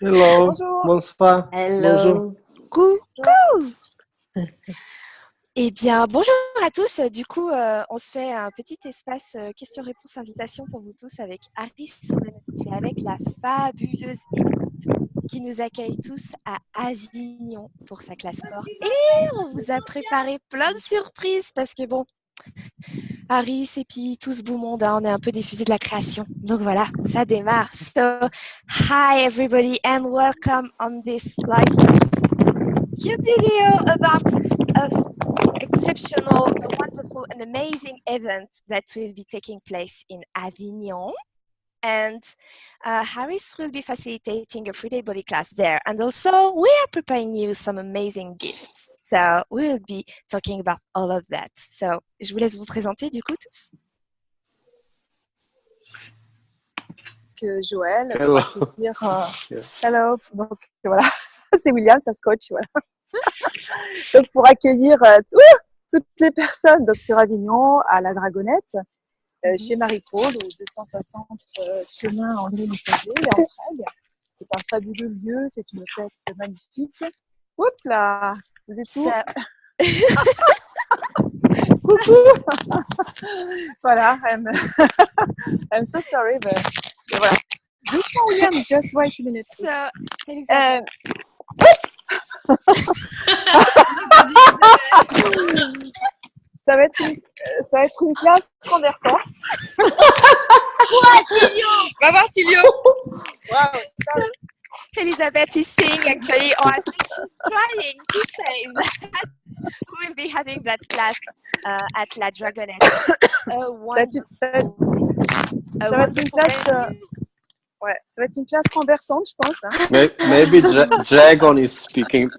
Hello, Bonjour. bonsoir, bonjour. Hello. Bonjour. Eh bien, bonjour à tous. Du coup, on se fait un petit espace questions-réponses invitation pour vous tous avec Harry Somanucci, avec la fabuleuse équipe qui nous accueille tous à Avignon pour sa classe corps. Et on vous a préparé plein de surprises parce que bon, Harry et puis tout ce beau monde, hein, on est un peu diffusé de la création. Donc voilà, ça démarre. So, hi everybody and welcome on this cute video about a exceptional, a wonderful and amazing event that will be taking place in Avignon. And Harris will be facilitating a 3-day body class there. And also, we are preparing you some amazing gifts. So, we will be talking about all of that. So, je vous laisse vous présenter du coup tous. Que Joël Hello. pour accueillir. Hello. Donc voilà, c'est William, ça se coach. Voilà. Donc pour accueillir toutes les personnes donc sur Avignon à la Dragonnette, chez Marie-Paul, au 260 chemin André Messager, en Prague. C'est un fabuleux lieu, c'est une hôtesse magnifique. Oups là, vous êtes où? Coucou. Voilà, I'm so sorry, but voilà. Doucement, William, just wait a minute. So, Elisabeth. Ça va être une classe renversante. Va voir Tilio. Wow, sorry. Elizabeth is saying actually, or at least she's trying to say that we will be having that class at La Dragonette. Ça va être une classe. Ouais, ça va être une classe renversante, je pense. Hein. Maybe Dragon is speaking.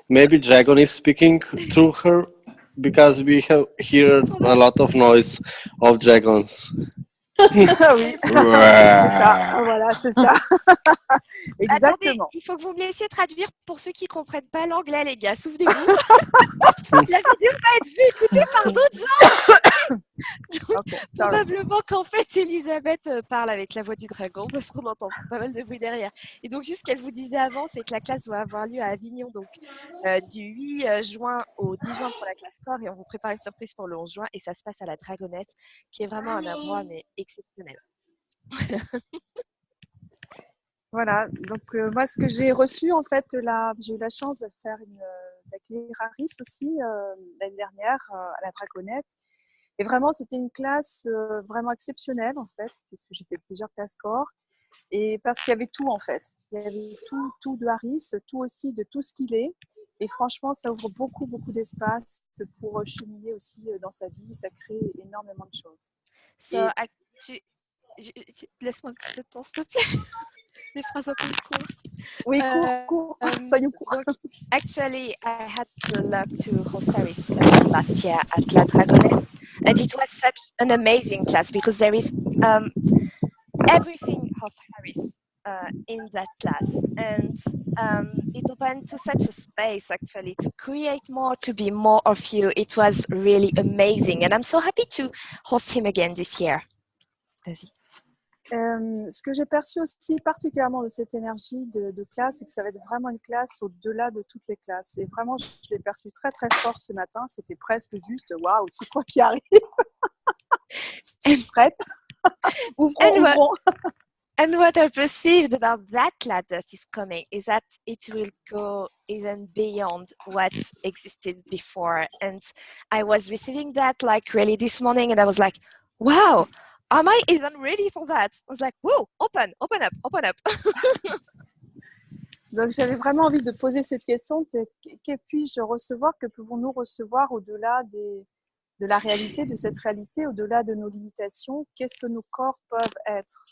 Maybe Dragon is speaking through her because we have heard a lot of noise of dragons. Oui, c'est ça. Voilà, c'est ça. Exactement. Attendez, il faut que vous me laissiez traduire pour ceux qui ne comprennent pas l'anglais, les gars. Souvenez-vous, la vidéo va être vue, écoutée par d'autres gens. Donc, Okay, probablement qu'en fait, Elisabeth parle avec la voix du dragon parce qu'on entend pas mal de bruit derrière. Et donc, juste ce qu'elle vous disait avant, c'est que la classe doit avoir lieu à Avignon, donc du 8 juin au 10 juin pour la classe corps, et on vous prépare une surprise pour le 11 juin, et ça se passe à la Dragonnette, qui est vraiment un endroit mais exceptionnel. Voilà, donc moi ce que j'ai reçu en fait, j'ai eu la chance d'accueillir Harris aussi l'année dernière à la Dragonnette. Et vraiment c'était une classe vraiment exceptionnelle en fait, puisque j'ai fait plusieurs classes corps. Et parce qu'il y avait tout en fait. Il y avait tout de Harris, tout aussi de tout ce qu'il est. Et franchement, ça ouvre beaucoup d'espace pour cheminer aussi dans sa vie. Ça crée énormément de choses. So, laisse-moi un petit peu de temps, s'il te plaît. Des phrases un peu courtes. Oui, court. Soyons courts. Actually, I had the luck to host Harris last year at La Dragonette. And it was such an amazing class because there is everything of Harris in that class. And it opened to such a space actually to create more, to be more of you. It was really amazing. And I'm so happy to host him again this year. Vas-y. Ce que j'ai perçu aussi particulièrement de cette énergie de classe, c'est que ça va être vraiment une classe au-delà de toutes les classes. Et vraiment, je l'ai perçu très fort ce matin. C'était presque juste, waouh, c'est quoi qui arrive? Suis-je prête? Ouvrons. And what I perceived about that class that is coming is that it will go even beyond what existed before. And I was receiving that like really this morning, and I was like, wow, am I even ready for that? I was like, whoa, open up. Donc, j'avais vraiment envie de poser cette question, que puis-je recevoir, que pouvons-nous recevoir au-delà de la réalité, de cette réalité, au-delà de nos limitations? Qu'est-ce que nos corps peuvent être,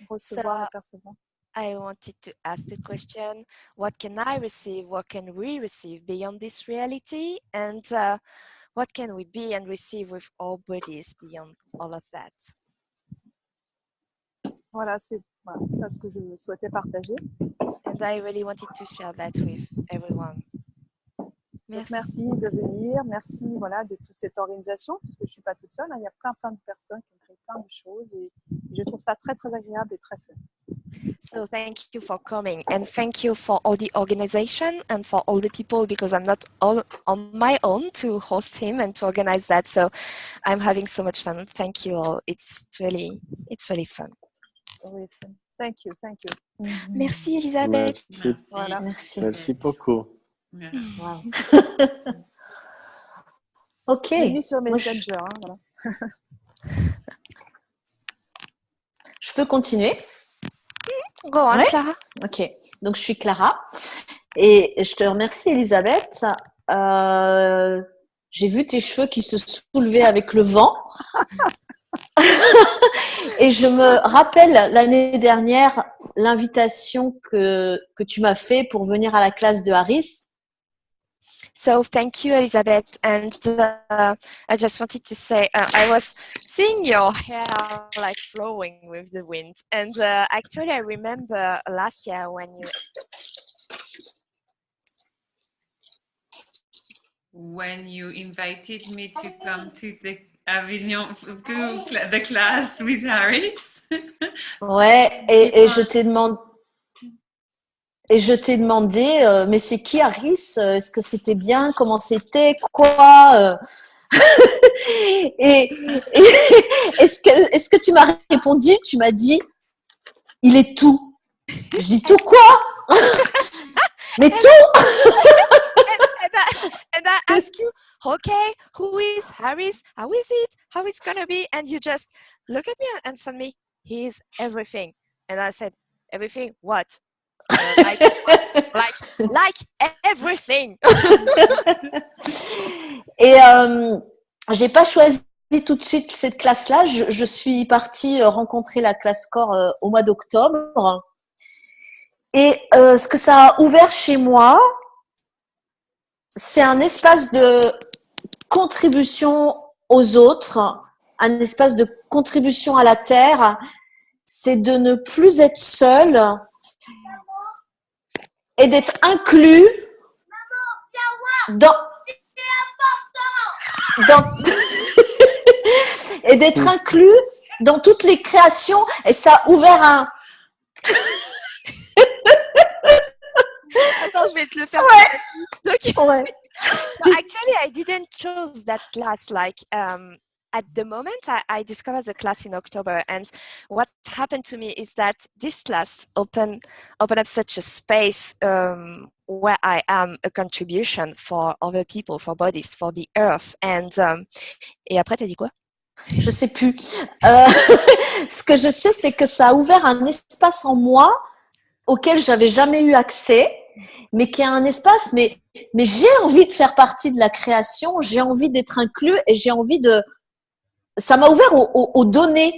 recevoir et percevoir? I wanted to ask the question, what can I receive, what can we receive beyond this reality? And what can we be and receive with our bodies beyond all of that? Voilà, c'est ça ce que je souhaitais partager. And I really wanted to share that with everyone. Merci de venir, merci de toute cette organisation, parce que je ne suis pas toute seule, hein. Il y a plein de personnes qui ont créé plein de choses et je trouve ça très agréable et très fun. So thank you for coming, and thank you for all the organization and for all the people, because I'm not all on my own to host him and to organize that. So I'm having so much fun. Thank you all. It's really fun. Oui, thank you, thank you. Merci Elisabeth. Merci, Voilà. Merci. merci beaucoup. Wow. Ok. Bienvenue sur Moi, Messenger. Hein, voilà. je peux continuer? Go on, Ouais. Clara. Ok. Donc, je suis Clara et je te remercie, Elisabeth. J'ai vu tes cheveux qui se soulevaient avec le vent. Et je me rappelle l'année dernière l'invitation que tu m'as fait pour venir à la classe de Harris. So thank you, Elizabeth. And I just wanted to say, I was seeing your hair like flowing with the wind. And actually, I remember last year when you invited me to come to the Avignon, to the class with Harris. Ouais, et je t'ai demandé. Et je t'ai demandé, mais c'est qui Harris? Est-ce que c'était bien? Comment c'était? Quoi? Et est-ce que tu m'as répondu? Tu m'as dit, il est tout. Je dis tout quoi? Mais tout? and I ask you, okay, who is Harris? How is it? How it's gonna be? And you just look at me and send me, he's everything. And I said, everything? What? Like everything. Et j'ai pas choisi tout de suite cette classe-là. Je suis partie rencontrer la classe corps au mois d'octobre. Et ce que ça a ouvert chez moi, c'est un espace de contribution aux autres, un espace de contribution à la terre. C'est de ne plus être seul et d'être inclus et d'être inclus dans toutes les créations. Et ça a ouvert un... Attends, je vais te le faire. Ouais. Ouais. So actually, I didn't choose that class. Like at the moment, I discovered the class in October, and what happened to me is that this class opened up such a space where I am a contribution for other people, for bodies, for the earth. And et après, t'as dit quoi? Je sais plus. Ce que je sais, c'est que ça a ouvert un espace en moi auquel j'avais jamais eu accès, mais qui est un espace, mais j'ai envie de faire partie de la création, j'ai envie d'être inclus et j'ai envie de... Ça m'a ouvert aux données.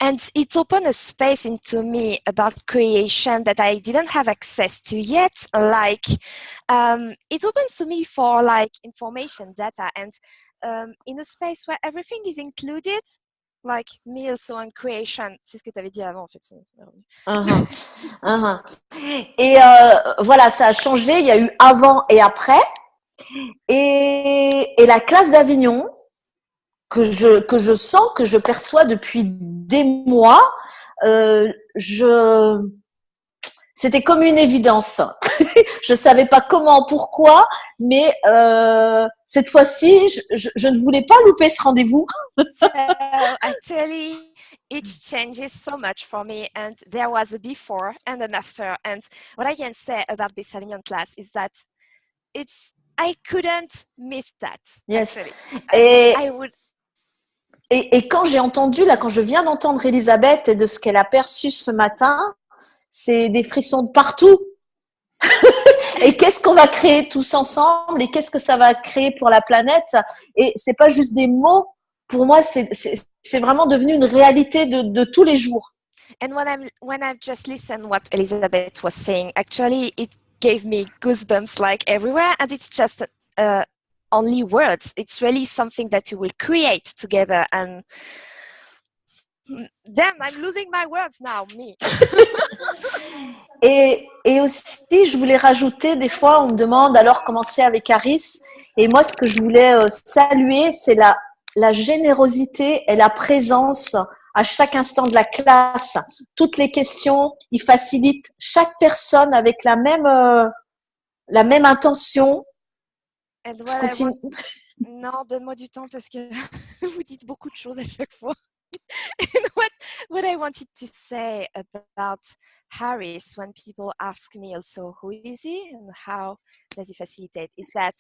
And it opened a space into me about creation that I didn't have access to yet. Like, it opens to me for like information, data, and in a space where everything is included, like me also on creation. C'est ce que tu avais dit avant, en fait. Et voilà, ça a changé. Il y a eu avant et après. Et la classe d'Avignon, que je sens, que je perçois depuis des mois, c'était comme une évidence. Je savais pas comment, pourquoi, mais cette fois-ci, je ne voulais pas louper ce rendez-vous. So actually, it changes so much for me, and there was a before and an after. And what I can say about this Avignon class is that I couldn't miss that. Yes. Actually. I would. Et quand j'ai entendu, là, quand je viens d'entendre Elisabeth et de ce qu'elle a perçu ce matin, c'est des frissons de partout. Et qu'est-ce qu'on va créer tous ensemble et qu'est-ce que ça va créer pour la planète? Et c'est pas juste des mots. Pour moi, c'est vraiment devenu une réalité de tous les jours. And when I've just listened what Elizabeth was saying, actually it gave me goosebumps like everywhere, and it's just only words. It's really something that you will create together. And damn, I'm losing my words now, me. Et aussi, je voulais rajouter, des fois, on me demande alors comment c'est avec Harris. Et moi, ce que je voulais saluer, c'est la générosité et la présence à chaque instant de la classe, toutes les questions. Il facilite chaque personne avec la même intention. And Je what I continue. want... Non, donne-moi du temps parce que vous dites beaucoup de choses à chaque fois. And what I wanted to say about Harris when people ask me also who is he and how does he facilitate is that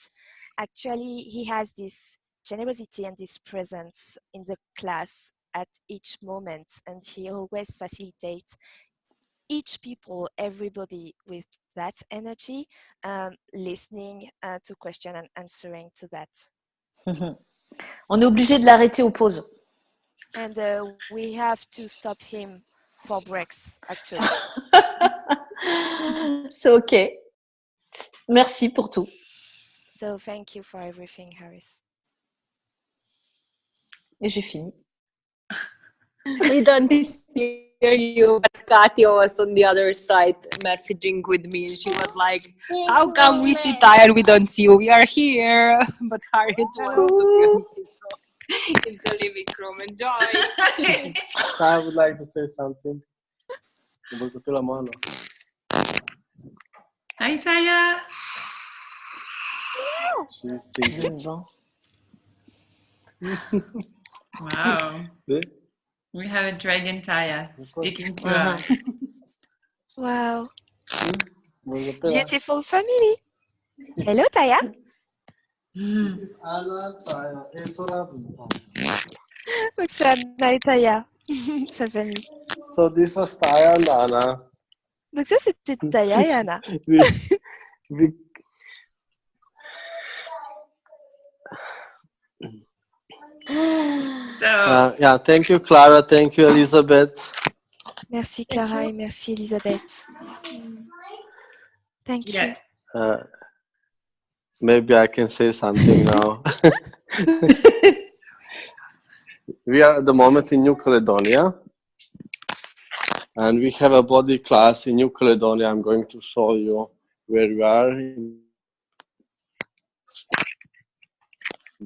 actually he has this generosity and this presence in the class at each moment, and he always facilitates each people, everybody with that energy, listening to question and answering to that. On est obligé de l'arrêter aux pauses. And we have to stop him for breaks, actually. C'est OK. Merci pour tout. So thank you for everything, Harris. Et j'ai fini. We don't hear you, but Katya was on the other side messaging with me, and she was like, "How come we sit tired? We don't see you. We are here." But Harriet wants to be on his own in the living room. Enjoy. I would like to say something. Vă pe la mano. Hi, Taya. She's singing. Wow. Vê? We have a dragon Taya speaking to Uh-huh. us. Wow. Vă pe la. Beautiful family. Hello, Taya. Ana, Taya, e tora. Donc c'est Anna et Taya, sa famille. So this was Taya and Anna. Donc ça, c'était Taya et Anna. We So, yeah, thank you, Clara. Thank you, Elizabeth. Merci Clara et merci Elisabeth. Thank you. yeah. Maybe I can say something now. We are at the moment in New Caledonia, and we have a body class in New Caledonia. I'm going to show you where we are.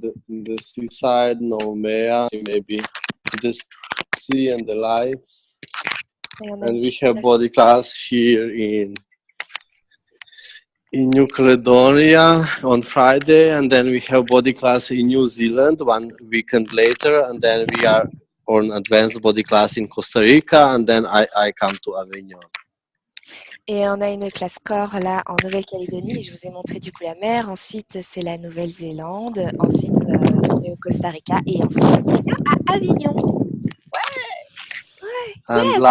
The seaside, Noumea, maybe the sea and the lights. And we have body class here in New Caledonia on Friday, and then we have body class in New Zealand 1 weekend later, and then we are on advanced body class in Costa Rica, and then I come to Avignon. Et on a une classe corps là en Nouvelle-Calédonie. Je vous ai montré du coup la mer. Ensuite, c'est la Nouvelle-Zélande. Ensuite, on est au Costa Rica. Et ensuite, on est à Avignon. Ouais. And Yes.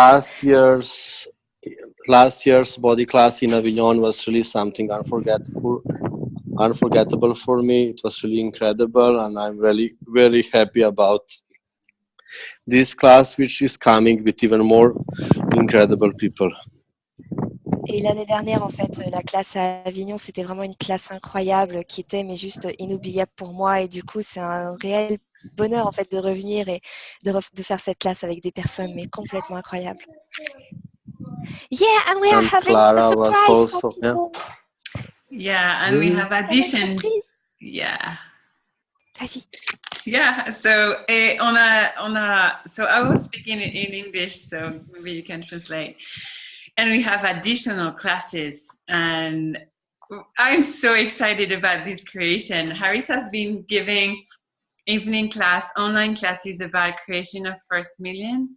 last year's body class in Avignon was really something unforgettable for me. It was really incredible, and I'm really, very happy about this class, which is coming with even more incredible people. Et l'année dernière, en fait, la classe à Avignon, c'était vraiment une classe incroyable qui était mais juste inoubliable pour moi. Et du coup, c'est un réel bonheur en fait de revenir et de faire cette classe avec des personnes mais complètement incroyables. Yeah, and we are And having Clara a was surprise also, for people. Yeah, and we have additions. Surprise. Yeah. Vas-y. Yeah, so so I was speaking in English, so maybe you can translate. And we have additional classes, and I'm so excited about this creation. Harris has been giving evening class, online classes about creation of First Million.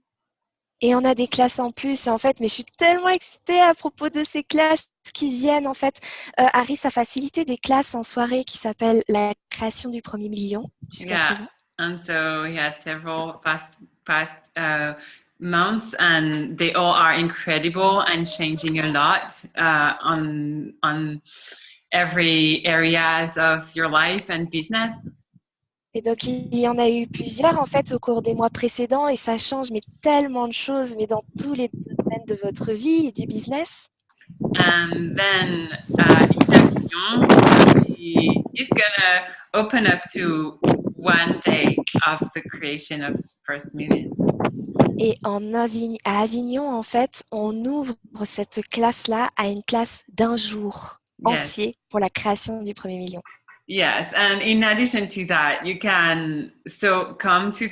Et on a des classes en plus. En fait, mais je suis tellement excitée à propos de ces classes qui viennent. En fait, Harris a facilité des classes en soirée qui s'appellent la création du premier million jusqu'à présent. And so he had several past months, and they all are incredible and changing a lot on every areas of your life and business. Et donc, il y en a eu plusieurs en fait au cours des mois précédents et ça change mais tellement de choses, mais dans tous les domaines de votre vie et du business. And then in Avignon, he's gonna open up to 1 day of the creation of First Million. Et à Avignon, en fait, on ouvre cette classe-là à une classe d'1 jour entier pour la création du premier million. Yes, and in addition to that, you can come to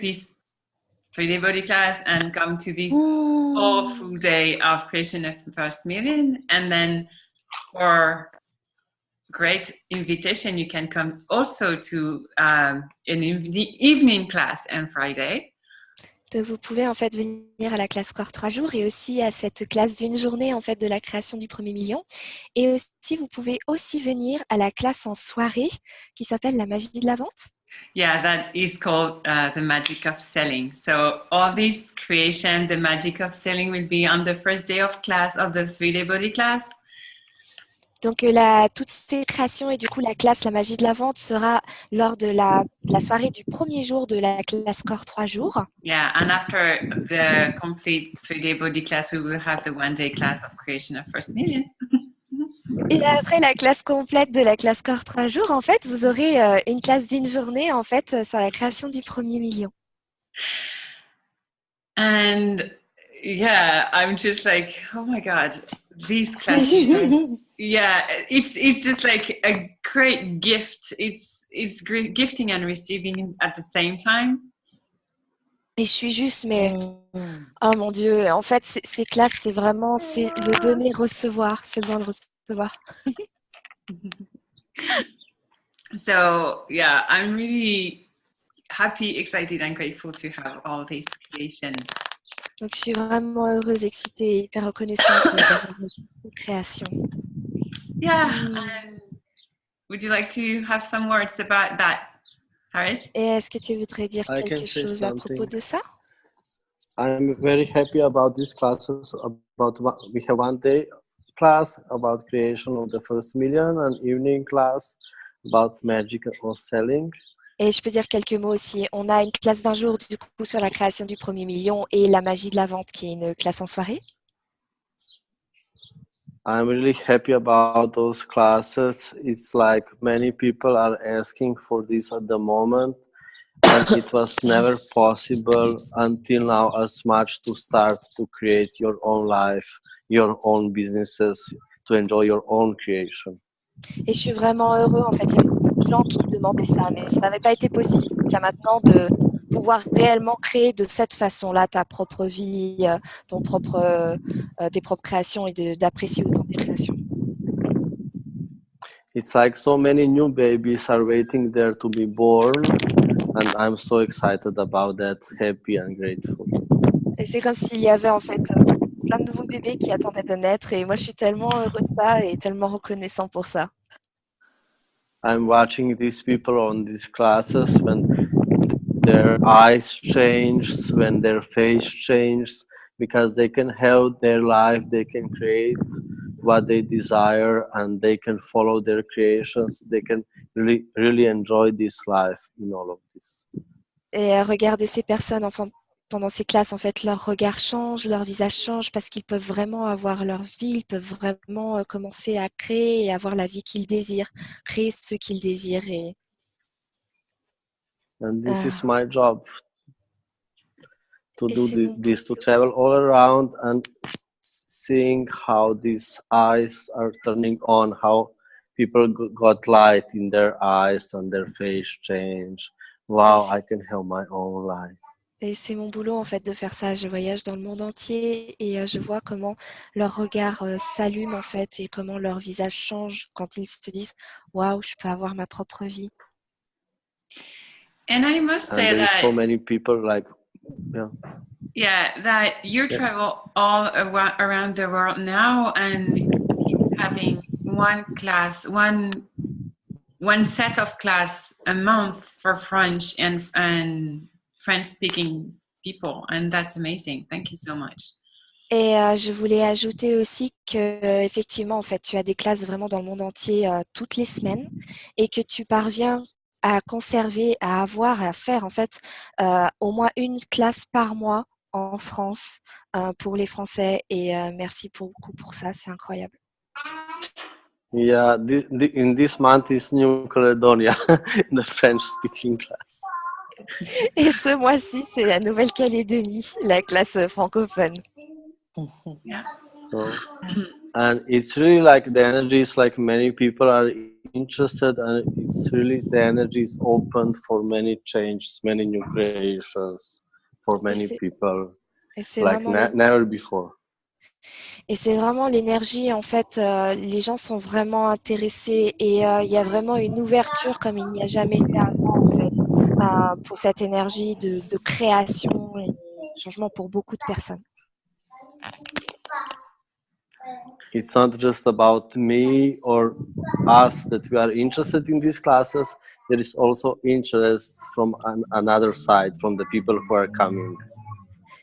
3D body class and come to this whole full day of creation of first million. And then for great invitation, you can come also to an evening class on Friday. Donc, vous pouvez en fait venir à la classe Core 3 jours et aussi à cette classe d'une journée en fait de la création du premier million. Et aussi, vous pouvez aussi venir à la classe en soirée qui s'appelle la magie de la vente. Yeah, that is called the magic of selling. So all this creation, the magic of selling will be on the first day of class of the 3D body class. Donc, toutes ces créations et du coup, la classe La magie de la vente sera lors de la soirée du premier jour de la classe Core 3 jours. Yeah, and after the complete 3D body class, we will have the one-day class of creation of first million. Et après la classe complète de la classe Core 3 jours, en fait, vous aurez une classe d'une journée en fait sur la création du premier million. And yeah, I'm just like, oh my God, these classes. Yeah, it's just like a great gift. It's great gifting and receiving at the same time. Et je suis juste, mais oh mon Dieu, en fait, ces classes, c'est vraiment, c'est le donner, recevoir, c'est dans le recevoir. So yeah, I'm really happy, excited, and grateful to have all these creations. Donc, je suis vraiment heureuse, excitée, hyper reconnaissante d'avoir cette création. Yeah, and would you like to have some words about that, Harris? Et est-ce que tu voudrais dire I can quelque say chose à propos something. de ça? I'm very happy about these classes. We have one day class about creation of the first million, an evening class about magic or selling. Et je peux dire quelques mots aussi. On a une classe d'un jour du coup sur la création du premier million et la magie de la vente qui est une classe en soirée. I'm really happy about those classes. It's like many people are asking for this at the moment, and it was never possible until now as much to start to create your own life, your own businesses, to enjoy your own creation. Et je suis vraiment heureux. En fait, il y avait beaucoup de gens qui demandaient ça, mais ça n'avait pas été possible jusqu'à maintenant de pouvoir réellement créer de cette façon-là ta propre vie, tes propres créations et d'apprécier autant tes créations. It's like so many new babies are waiting there to be born, and I'm so excited about that, happy and grateful. Et c'est comme s'il y avait en fait plein de nouveaux bébés qui attendaient de naître. Et moi, je suis tellement heureux de ça et tellement reconnaissant pour ça. I'm watching these people on these classes when their eyes change, when their face changes, because they can have their life, they can create what they desire, and they can follow their creations. They can really enjoy this life in all of this. Et regarder ces personnes, enfin, pendant ces classes, en fait, leur regard change, leur visage change parce qu'ils peuvent vraiment avoir leur vie, ils peuvent vraiment commencer à créer et avoir la vie qu'ils désirent, créer ce qu'ils désirent. And this is my job, to Et do c'est mon this, to travel all around and seeing how these eyes are turning on, how people got light in their eyes and their face change. Wow, I can have my own life. Et c'est mon boulot en fait de faire ça. Je voyage dans le monde entier et je vois comment leur regard s'allume en fait et comment leur visage change quand ils se disent waouh, je peux avoir ma propre vie. And I must And say there is that so many people like, yeah, that you travel all around the world now and having one class, one set of class a month for French and French-speaking people, and that's amazing. Thank you so much. Et je voulais ajouter aussi que effectivement en fait tu as des classes vraiment dans le monde entier toutes les semaines et que tu parviens à conserver, à avoir, à faire en fait au moins une classe par mois en France pour les Français et merci beaucoup pour ça, c'est incroyable. yeah, in this month is New Caledonia, the French-speaking class. Et ce mois-ci, c'est la Nouvelle-Calédonie, la classe francophone. Yeah. So, and it's really like the energy is like many people are interested, and it's really the energy is open for many changes, many new creations, for many c'est- people, Et c'est like vraiment le- never before. Et c'est vraiment l'énergie, en fait, les gens sont vraiment intéressés et il y a vraiment une ouverture comme il n'y a jamais eu avant, en fait, pour cette énergie de création et changement pour beaucoup de personnes. It's not just about me or us that we are interested in these classes. There is also interest from another side, from the people who are coming.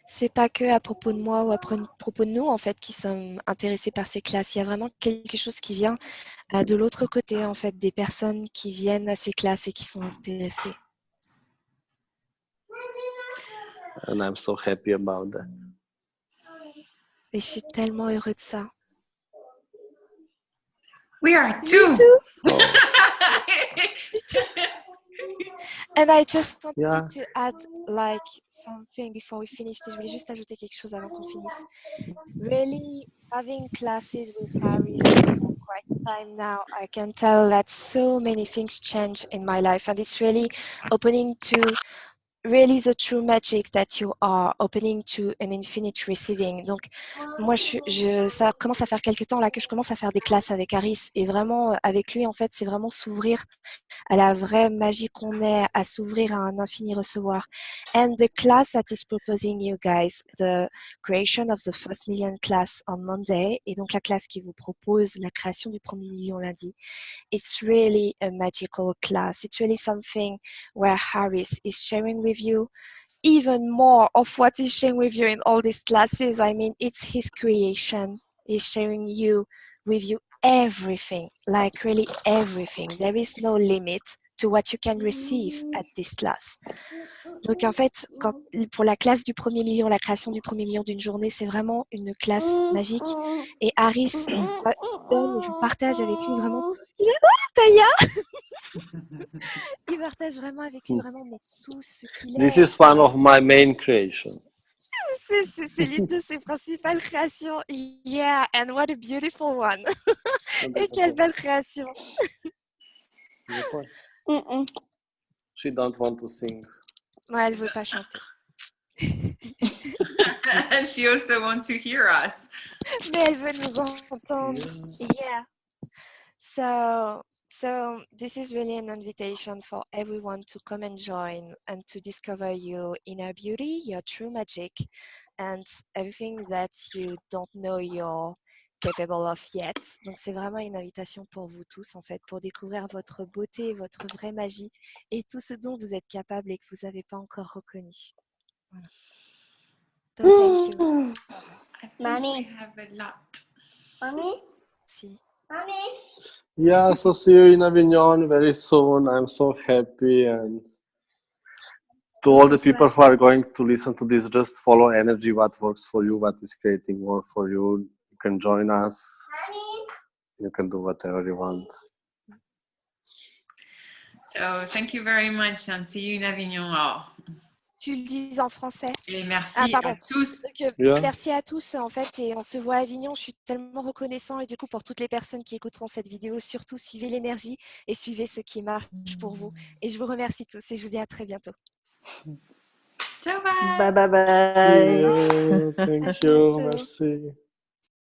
C'est pas que à propos de moi ou à propos de nous, en fait, qui sommes intéressés par ces classes. Il y a vraiment quelque chose qui vient de l'autre côté, en fait, des personnes qui viennent à ces classes et qui sont intéressées. And I'm so happy about that. Et je suis tellement heureux de ça. We are too. So, And I just wanted Yeah. to add like something before we finish. Je voulais juste ajouter quelque chose avant qu'on finisse. Really having classes with Paris for quite time now, I can tell that so many things change in my life, and it's really opening to really the true magic that you are, opening to an infinite receiving. Donc, moi, ça commence à faire quelques temps là que je commence à faire des classes avec Harris, et vraiment avec lui, en fait, c'est vraiment s'ouvrir à la vraie magie qu'on est, à s'ouvrir à un infini recevoir. And the class that is proposing you guys, the creation of the first million class on Monday, et donc la classe qui vous propose la création du premier million lundi, it's really a magical class. It's really something where Harris is sharing with you even more of what he's sharing with you in all these classes. I mean, it's his creation. He's sharing with you everything, like really everything. There is no limit to what you can receive at this class. Donc en fait, pour la classe du premier million, la création du premier million d'une journée, c'est vraiment une classe magique. Et Harris donne et vous partage avec lui vraiment tout ce qu'il a. Oh, Taya Il partage vraiment avec lui vraiment mais tout ce qu'il This est. is one of my main creations. C'est l'une de ses principales créations. Yeah, and what a beautiful one. Et quelle belle création. She don't want to sing. Ouais, elle veut pas chanter. And she also wants to hear us. Mais elle veut nous entendre. Yeah. So this is really an invitation for everyone to come and join and to discover your inner beauty, your true magic, and everything that you don't know you're capable of yet. Donc c'est vraiment une invitation pour vous tous en fait, pour découvrir votre beauté, votre vraie magie et tout ce dont vous êtes capable et que vous n'avez pas encore reconnu. Voilà. So thank you. I think Mommy. we have a lot. Mommy? Si. Mommy? Yeah, so see you in Avignon very soon. I'm so happy. And to all the people who are going to listen to this, just follow energy, what works for you, what is creating more for you. You can join us. You can do whatever you want. So thank you very much and see you in Avignon. Oh. Tu le dis en français. Et merci Ah, pardon. à tous. Donc, Yeah. merci à tous en fait et on se voit à Avignon. Je suis tellement reconnaissant et du coup pour toutes les personnes qui écouteront cette vidéo, surtout suivez l'énergie et suivez ce qui marche pour vous. Et je vous remercie tous et je vous dis à très bientôt. Ciao, bye. Bye bye bye. See you. Thank you. bientôt. Merci.